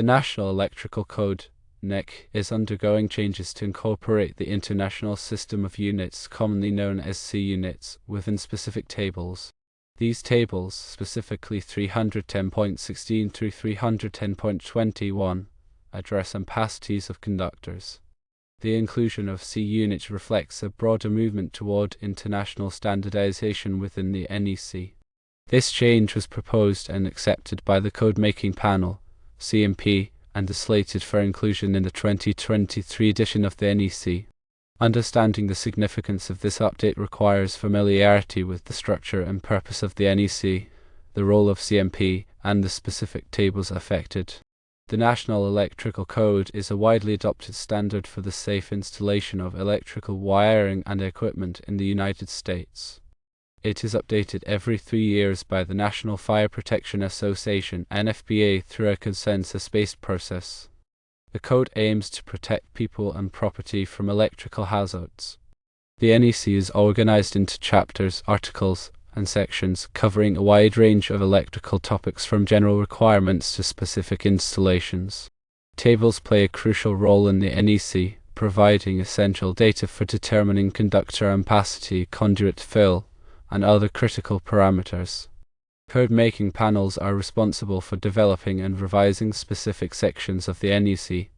The National Electrical Code (NEC) is undergoing changes to incorporate the International System of Units, commonly known as C units, within specific tables. These tables, specifically 310.16 through 310.21, address ampacities of conductors. The inclusion of C units reflects a broader movement toward international standardization within the NEC. This change was proposed and accepted by the code-making panel, CMP, and is slated for inclusion in the 2023 edition of the NEC. Understanding the significance of this update requires familiarity with the structure and purpose of the NEC, the role of CMP, and the specific tables affected. The National Electrical Code is a widely adopted standard for the safe installation of electrical wiring and equipment in the United States. It is updated every 3 years by the National Fire Protection Association (NFPA) through a consensus-based process. The code aims to protect people and property from electrical hazards. The NEC is organized into chapters, articles, and sections covering a wide range of electrical topics from general requirements to specific installations. Tables play a crucial role in the NEC, providing essential data for determining conductor ampacity, conduit fill, and other critical parameters. Code-making panels are responsible for developing and revising specific sections of the NEC.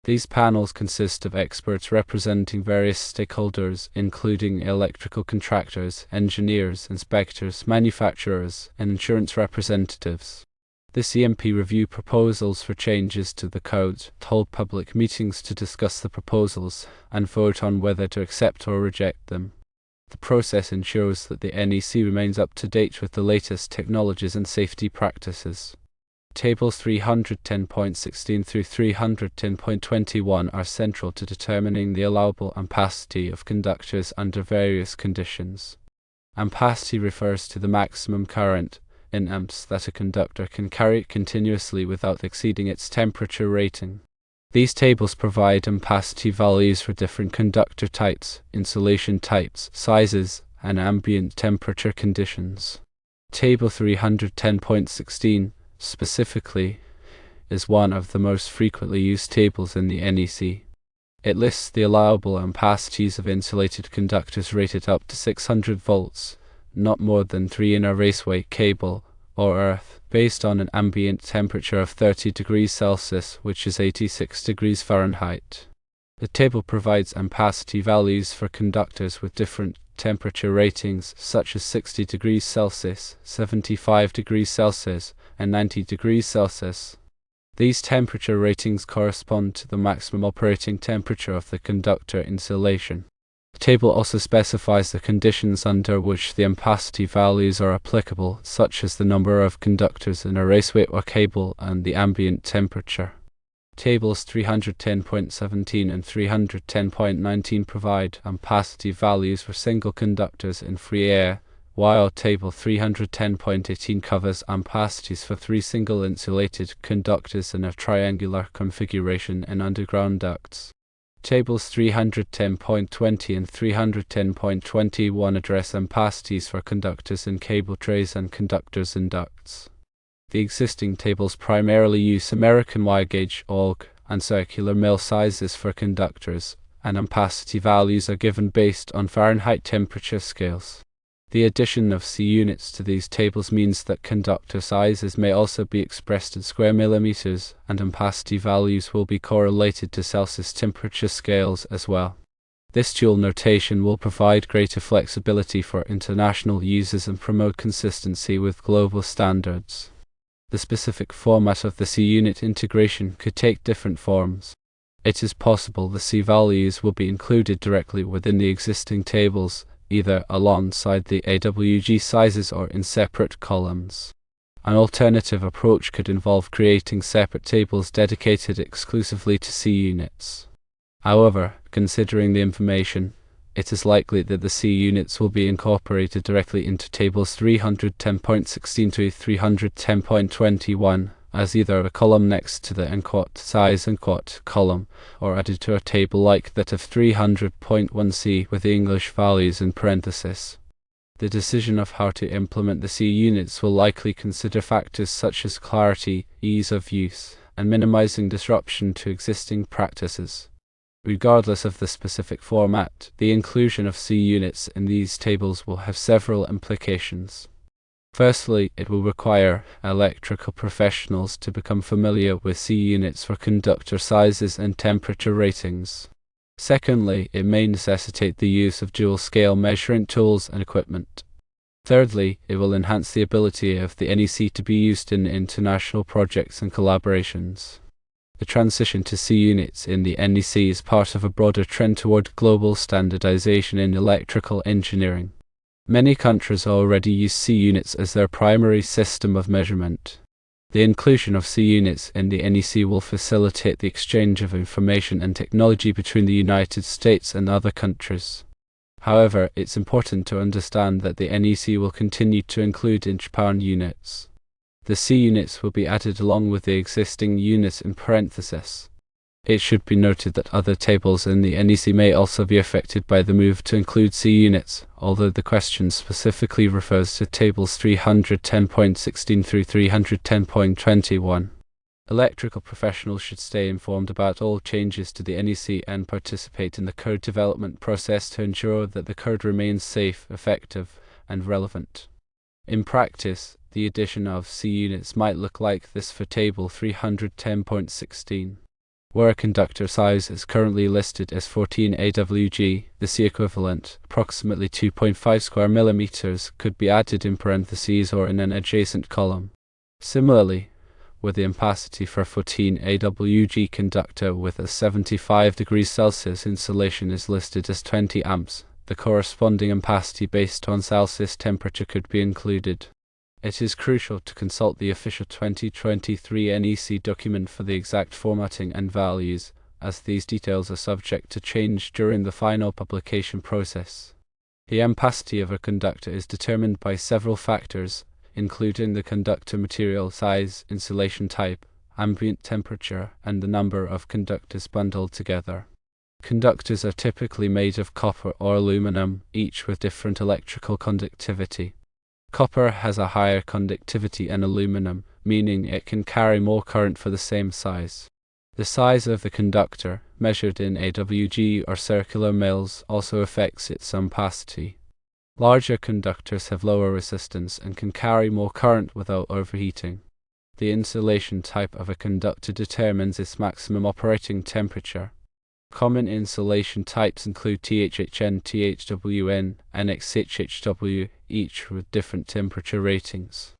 These panels consist of experts representing various stakeholders, including electrical contractors, engineers, inspectors, manufacturers, and insurance representatives. The CMP review proposals for changes to the code, hold public meetings to discuss the proposals, and vote on whether to accept or reject them. The process ensures that the NEC remains up to date with the latest technologies and safety practices. Tables 310.16 through 310.21 are central to determining the allowable ampacity of conductors under various conditions. Ampacity refers to the maximum current, in amps, that a conductor can carry continuously without exceeding its temperature rating. These tables provide ampacity values for different conductor types, insulation types, sizes, and ambient temperature conditions. Table 310.16, specifically, is one of the most frequently used tables in the NEC. It lists the allowable ampacities of insulated conductors rated up to 600 volts, not more than 3 in a raceway cable or earth, based on an ambient temperature of 30 degrees Celsius, which is 86 degrees Fahrenheit. The table provides ampacity values for conductors with different temperature ratings, such as 60 degrees Celsius, 75 degrees Celsius, and 90 degrees Celsius. These temperature ratings correspond to the maximum operating temperature of the conductor insulation. The table also specifies the conditions under which the ampacity values are applicable, such as the number of conductors in a raceway or cable and the ambient temperature. Tables 310.17 and 310.19 provide ampacity values for single conductors in free air, while Table 310.18 covers ampacities for 3 single insulated conductors in a triangular configuration in underground ducts. Tables 310.20 and 310.21 address ampacities for conductors in cable trays and conductors in ducts. The existing tables primarily use American wire gauge, AUG, and circular mill sizes for conductors, and ampacity values are given based on Fahrenheit temperature scales. The addition of C units to these tables means that conductor sizes may also be expressed in square millimeters, and ampacity values will be correlated to Celsius temperature scales as well. This dual notation will provide greater flexibility for international users and promote consistency with global standards. The specific format of the C unit integration could take different forms. It is possible the C values will be included directly within the existing tables, either alongside the AWG sizes or in separate columns. An alternative approach could involve creating separate tables dedicated exclusively to C units. However, considering the information, it is likely that the C units will be incorporated directly into tables 310.16 to 310.21 as either a column next to the NQuat size NQuat column, or added to a table like that of 300.1c with the English values in parenthesis. The decision of how to implement the C units will likely consider factors such as clarity, ease of use, and minimizing disruption to existing practices. Regardless of the specific format, the inclusion of C units in these tables will have several implications. Firstly, it will require electrical professionals to become familiar with C units for conductor sizes and temperature ratings. Secondly, it may necessitate the use of dual-scale measuring tools and equipment. Thirdly, it will enhance the ability of the NEC to be used in international projects and collaborations. The transition to C units in the NEC is part of a broader trend toward global standardization in electrical engineering. Many countries already use C units as their primary system of measurement. The inclusion of C units in the NEC will facilitate the exchange of information and technology between the United States and other countries. However, it's important to understand that the NEC will continue to include inch-pound units. The C units will be added along with the existing units in parentheses. It should be noted that other tables in the NEC may also be affected by the move to include C units, although the question specifically refers to tables 310.16 through 310.21. Electrical professionals should stay informed about all changes to the NEC and participate in the code development process to ensure that the code remains safe, effective, and relevant. In practice, the addition of C units might look like this for table 310.16. Where a conductor size is currently listed as 14 AWG, the C equivalent, approximately 2.5 square millimeters, could be added in parentheses or in an adjacent column. Similarly, where the ampacity for a 14 AWG conductor with a 75 degrees Celsius insulation is listed as 20 amps, the corresponding ampacity based on Celsius temperature could be included. It is crucial to consult the official 2023 NEC document for the exact formatting and values, as these details are subject to change during the final publication process. The ampacity of a conductor is determined by several factors, including the conductor material size, insulation type, ambient temperature, and the number of conductors bundled together. Conductors are typically made of copper or aluminum, each with different electrical conductivity. Copper has a higher conductivity than aluminum, meaning it can carry more current for the same size. The size of the conductor, measured in AWG or circular mils, also affects its ampacity. Larger conductors have lower resistance and can carry more current without overheating. The insulation type of a conductor determines its maximum operating temperature. Common insulation types include THHN, THWN, and XHHW, each with different temperature ratings.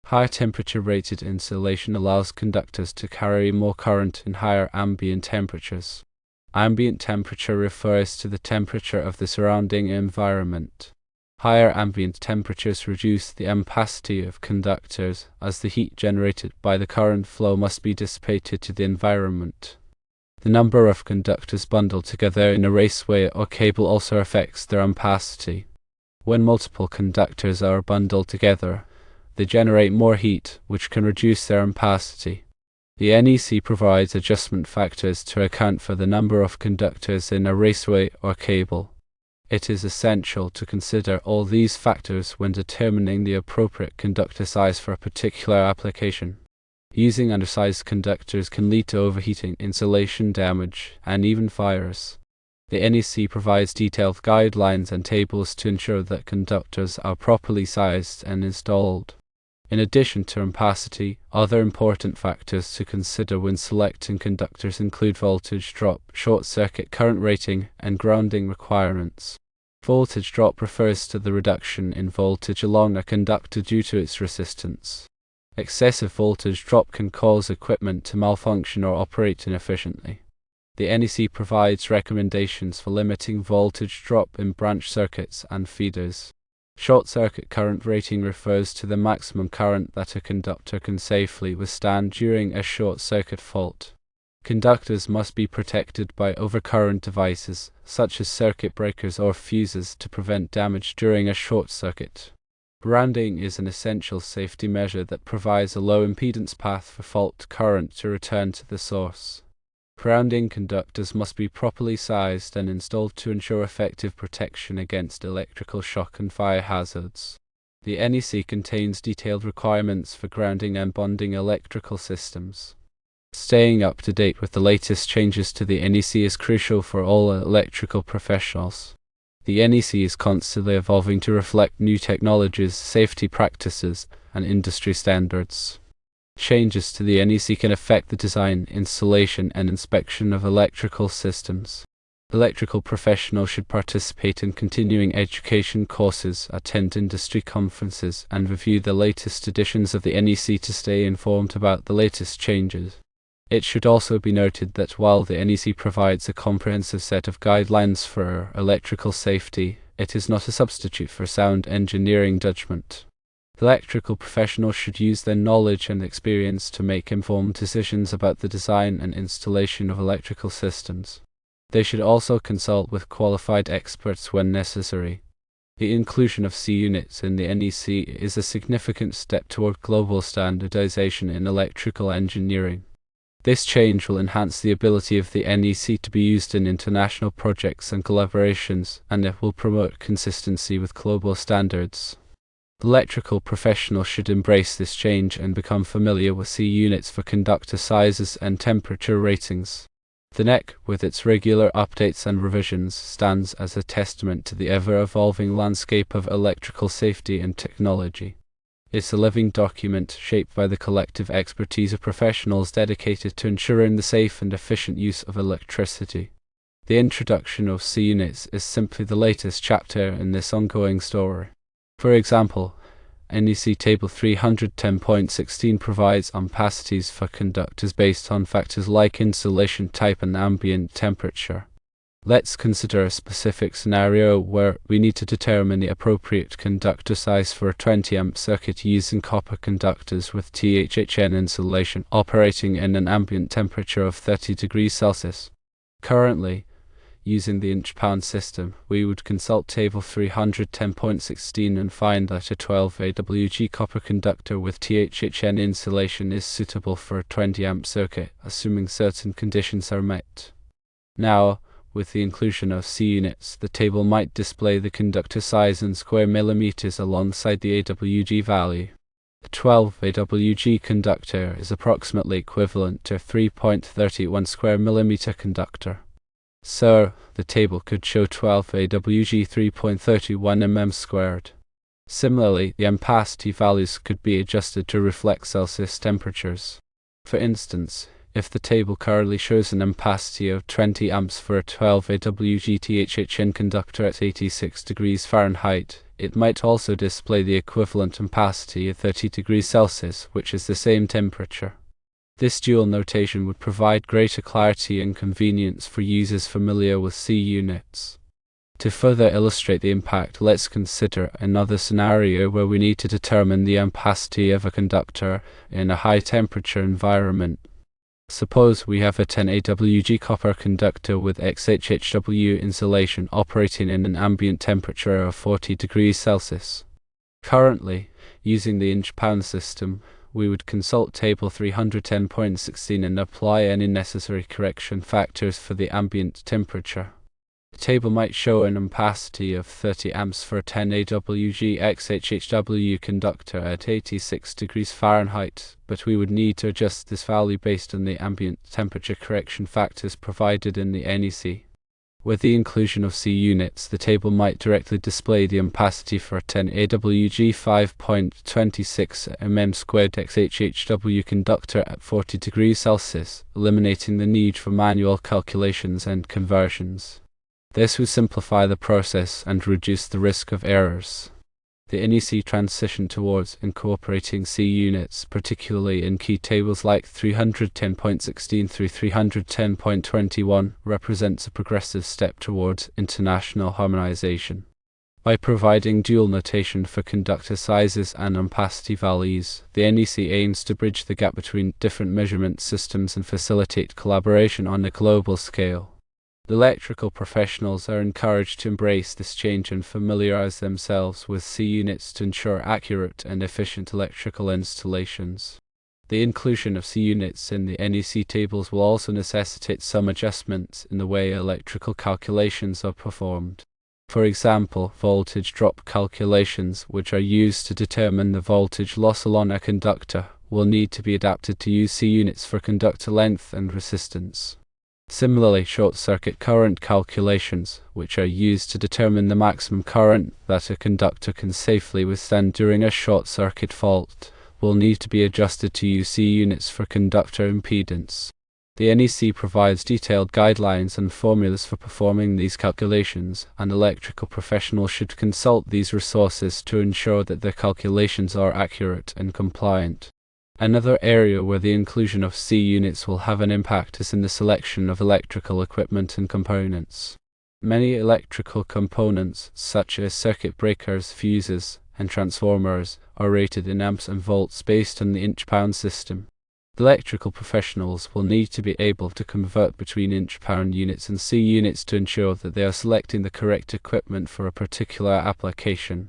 Higher temperature rated insulation allows conductors to carry more current in higher ambient temperatures. Ambient temperature refers to the temperature of the surrounding environment. Higher ambient temperatures reduce the ampacity of conductors, as the heat generated by the current flow must be dissipated to the environment. The number of conductors bundled together in a raceway or cable also affects their ampacity. When multiple conductors are bundled together, they generate more heat, which can reduce their ampacity. The NEC provides adjustment factors to account for the number of conductors in a raceway or cable. It is essential to consider all these factors when determining the appropriate conductor size for a particular application. Using undersized conductors can lead to overheating, insulation damage, and even fires. The NEC provides detailed guidelines and tables to ensure that conductors are properly sized and installed. In addition to ampacity, other important factors to consider when selecting conductors include voltage drop, short circuit current rating, and grounding requirements. Voltage drop refers to the reduction in voltage along a conductor due to its resistance. Excessive voltage drop can cause equipment to malfunction or operate inefficiently. The NEC provides recommendations for limiting voltage drop in branch circuits and feeders. Short circuit current rating refers to the maximum current that a conductor can safely withstand during a short circuit fault. Conductors must be protected by overcurrent devices, such as circuit breakers or fuses, to prevent damage during a short circuit. Grounding is an essential safety measure that provides a low impedance path for fault current to return to the source. Grounding conductors must be properly sized and installed to ensure effective protection against electrical shock and fire hazards. The NEC contains detailed requirements for grounding and bonding electrical systems. Staying up to date with the latest changes to the NEC is crucial for all electrical professionals. The NEC is constantly evolving to reflect new technologies, safety practices, and industry standards. Changes to the NEC can affect the design, installation, and inspection of electrical systems. Electrical professionals should participate in continuing education courses, attend industry conferences, and review the latest editions of the NEC to stay informed about the latest changes. It should also be noted that while the NEC provides a comprehensive set of guidelines for electrical safety, it is not a substitute for sound engineering judgment. Electrical professionals should use their knowledge and experience to make informed decisions about the design and installation of electrical systems. They should also consult with qualified experts when necessary. The inclusion of C units in the NEC is a significant step toward global standardization in electrical engineering. This change will enhance the ability of the NEC to be used in international projects and collaborations, and it will promote consistency with global standards. Electrical professionals should embrace this change and become familiar with C units for conductor sizes and temperature ratings. The NEC, with its regular updates and revisions, stands as a testament to the ever-evolving landscape of electrical safety and technology. It's a living document shaped by the collective expertise of professionals dedicated to ensuring the safe and efficient use of electricity. The introduction of C units is simply the latest chapter in this ongoing story. For example, NEC Table 310.16 provides ampacities for conductors based on factors like insulation type and ambient temperature. Let's consider a specific scenario where we need to determine the appropriate conductor size for a 20 amp circuit using copper conductors with THHN insulation operating in an ambient temperature of 30 degrees Celsius. Currently, using the inch-pound system, we would consult Table 310.16 and find that a 12 AWG copper conductor with THHN insulation is suitable for a 20 amp circuit, assuming certain conditions are met. Now, with the inclusion of C units, the table might display the conductor size in square millimeters alongside the AWG value. A 12 AWG conductor is approximately equivalent to a 3.31 square millimeter conductor. So, the table could show 12 AWG 3.31 mm squared. Similarly, the ampacity values could be adjusted to reflect Celsius temperatures. For instance, if the table currently shows an ampacity of 20 amps for a 12 AWG THHN conductor at 86 degrees Fahrenheit, it might also display the equivalent ampacity at 30 degrees Celsius, which is the same temperature. This dual notation would provide greater clarity and convenience for users familiar with C units. To further illustrate the impact, let's consider another scenario where we need to determine the ampacity of a conductor in a high-temperature environment. Suppose we have a 10 AWG copper conductor with XHHW insulation operating in an ambient temperature of 40 degrees Celsius. Currently, using the inch-pound system, we would consult Table 310.16 and apply any necessary correction factors for the ambient temperature. The table might show an ampacity of 30 amps for a 10 AWG XHHW conductor at 86 degrees Fahrenheit, but we would need to adjust this value based on the ambient temperature correction factors provided in the NEC. With the inclusion of C units, the table might directly display the ampacity for a 10 AWG 5.26 mm squared XHHW conductor at 40 degrees Celsius, eliminating the need for manual calculations and conversions. This would simplify the process and reduce the risk of errors. The NEC transition towards incorporating C units, particularly in key tables like 310.16 through 310.21, represents a progressive step towards international harmonization. By providing dual notation for conductor sizes and ampacity values, the NEC aims to bridge the gap between different measurement systems and facilitate collaboration on a global scale. Electrical professionals are encouraged to embrace this change and familiarize themselves with C units to ensure accurate and efficient electrical installations. The inclusion of C units in the NEC tables will also necessitate some adjustments in the way electrical calculations are performed. For example, voltage drop calculations, which are used to determine the voltage loss along a conductor, will need to be adapted to use C units for conductor length and resistance. Similarly, short-circuit current calculations, which are used to determine the maximum current that a conductor can safely withstand during a short-circuit fault, will need to be adjusted to use C units for conductor impedance. The NEC provides detailed guidelines and formulas for performing these calculations, and electrical professionals should consult these resources to ensure that their calculations are accurate and compliant. Another area where the inclusion of C units will have an impact is in the selection of electrical equipment and components. Many electrical components, such as circuit breakers, fuses, and transformers, are rated in amps and volts based on the inch-pound system. Electrical professionals will need to be able to convert between inch-pound units and C units to ensure that they are selecting the correct equipment for a particular application.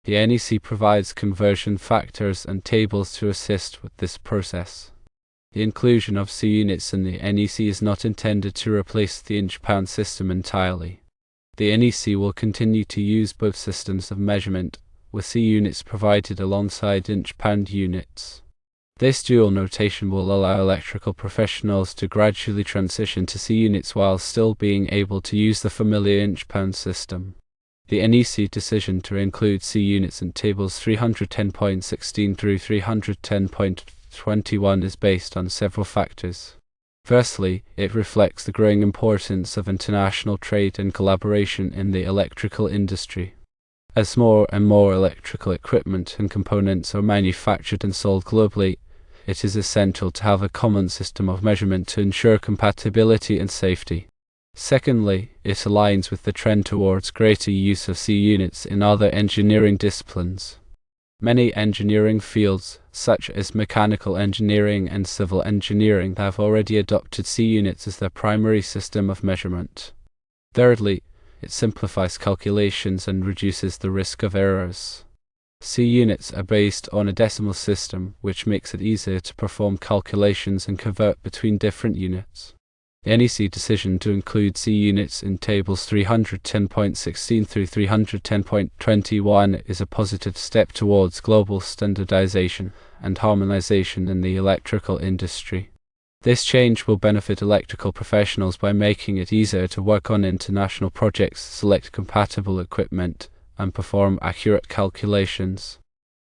The NEC provides conversion factors and tables to assist with this process. The inclusion of C units in the NEC is not intended to replace the inch-pound system entirely. The NEC will continue to use both systems of measurement, with C units provided alongside inch-pound units. This dual notation will allow electrical professionals to gradually transition to C units while still being able to use the familiar inch-pound system. The NEC decision to include C units in tables 310.16 through 310.21 is based on several factors. Firstly, it reflects the growing importance of international trade and collaboration in the electrical industry. As more and more electrical equipment and components are manufactured and sold globally, it is essential to have a common system of measurement to ensure compatibility and safety. Secondly, it aligns with the trend towards greater use of C units in other engineering disciplines. Many engineering fields, such as mechanical engineering and civil engineering, have already adopted C units as their primary system of measurement. Thirdly, it simplifies calculations and reduces the risk of errors. C units are based on a decimal system, which makes it easier to perform calculations and convert between different units. The NEC decision to include C units in tables 310.16 through 310.21 is a positive step towards global standardization and harmonization in the electrical industry. This change will benefit electrical professionals by making it easier to work on international projects, select compatible equipment, and perform accurate calculations.